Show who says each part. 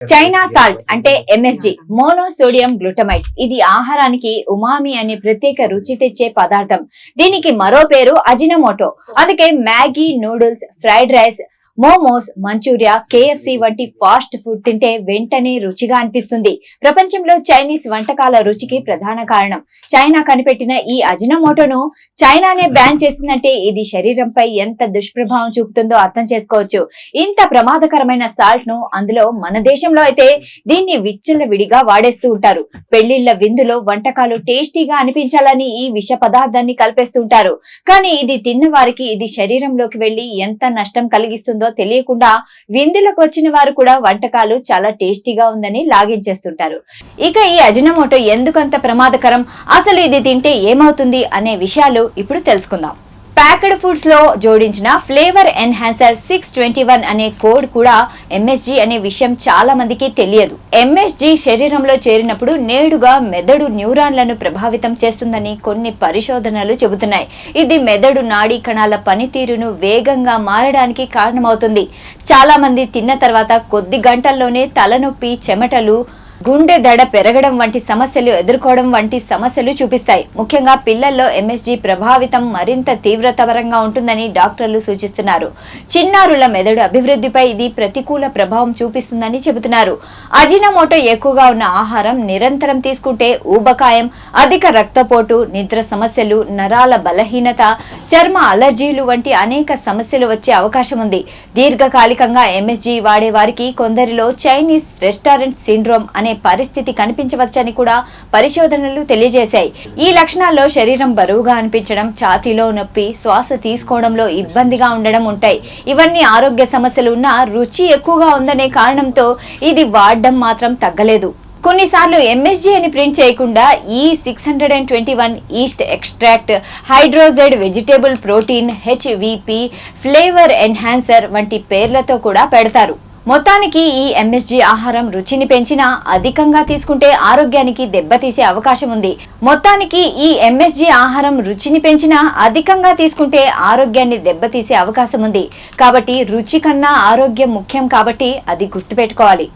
Speaker 1: China salt అంటే MSG monosodium గ్లూటమైట్. ఇది ఆహారానికి ఉమామి అనే ప్రత్యేక రుచి తెచ్చే పదార్థం. దీనికి మరో పేరు అజినమోటో. అందుకే Maggi, noodles, fried rice, momos, manchuria, KFC వంటి ఫాస్ట్ ఫుడ్ తింటే వెంటనే రుచిగా అనిపిస్తుంది. ప్రపంచంలో చైనీస్ వంటకాల రుచికి ప్రధాన కారణం. చైనా కనిపెట్టిన ఈ అజినమోటోను చైనానే బ్యాన్ చేసిందంటే ఇది శరీరంపై ఎంత దుష్ప్రభావం చూపుతుందో అర్థం చేసుకోవచ్చు. ఇంత ప్రమాదకరమైన సాల్ట్ ను అందులో మన దేశంలో అయితే దీన్ని విచ్చలవిడిగా వాడేస్తూ ఉంటారు. పెళ్లిళ్ల విందులో వంటకాలు టేస్టీగా అనిపించాలని ఈ విష పదార్థాన్ని కలిపేస్తూ ఉంటారు. కానీ ఇది తిన్న వారికి ఇది శరీరంలోకి వెళ్లి ఎంత నష్టం కలిగిస్తుందో తెలియకుండా విందులకు వచ్చిన వారు కూడా వంటకాలు చాలా టేస్టీగా ఉందని లాగించేస్తుంటారు. ఇక ఈ అజినమోటో ఎందుకంత ప్రమాదకరం, అసలు ఇది తింటే ఏమవుతుంది అనే విషయాలు ఇప్పుడు తెలుసుకుందాం. ప్యాక్డ్ ఫుడ్స్ లో జోడించిన ఫ్లేవర్ ఎన్హాన్సర్ 621 అనే కోడ్ కూడా ఎంఎస్జి అనే విషయం చాలా మందికి తెలియదు. ఎంఎస్జి శరీరంలో చేరినప్పుడు నేరుగా మెదడు న్యూరాన్లను ప్రభావితం చేస్తుందని కొన్ని పరిశోధనలు చెబుతున్నాయి. ఇది మెదడు నాడీ కణాల పనితీరును వేగంగా మారడానికి కారణమవుతుంది. చాలా మంది తిన్న తర్వాత కొద్ది గంటల్లోనే తలనొప్పి, చెమటలు, గుండె దడ పెరగడం వంటి సమస్యలు ఎదుర్కోవడం వంటి సమస్యలు చూపిస్తాయి. ముఖ్యంగా పిల్లల్లో ఎంఎస్జి ప్రభావితం మరింత తీవ్రతరంగా ఉంటుందని డాక్టర్లు సూచిస్తున్నారు. చిన్నారుల మెదడు అభివృద్ధిపై ఇది ప్రతికూల ప్రభావం చూపిస్తుందని చెబుతున్నారు. అజినమోటో ఎక్కువగా ఉన్న ఆహారం నిరంతరం తీసుకుంటే ఊబకాయం, అధిక రక్తపోటు, నిద్ర సమస్యలు, నరాల బలహీనత, చర్మ అలర్జీలు వంటి అనేక సమస్యలు వచ్చే అవకాశం ఉంది. దీర్ఘకాలికంగా ఎంఎస్జి వాడే వారికి కొందరిలో చైనీస్ రెస్టారెంట్ సిండ్రోమ్ అనే పరిస్థితి కనిపించవచ్చని కూడా పరిశోధనలు తెలియజేశాయి. ఈ లక్షణాల్లో శరీరం బరువుగా అనిపించడం, ఛాతీలో నొప్పి, శ్వాస తీసుకోవడంలో ఇబ్బందిగా ఉండడం ఉంటాయి. ఇవన్నీ ఆరోగ్య సమస్యలు ఉన్నా రుచి ఎక్కువగా ఉందనే కారణంతో ఇది వాడడం మాత్రం తగ్గలేదు. కొన్నిసార్లు ఎంఎస్జి అని ప్రింట్ చేయకుండా E621 yeast extract, hydrolysed vegetable protein, HVP, flavour enhancer వంటి పేర్లతో కూడా పెడతారు. మొత్తానికి ఈ ఎంఎస్జి ఆహారం రుచిని పెంచినా అధికంగా తీసుకుంటే ఆరోగ్యానికి దెబ్బతీసే అవకాశం ఉంది. కాబట్టి రుచి కన్నా ఆరోగ్యం ముఖ్యం కాబట్టి అది గుర్తుపెట్టుకోవాలి.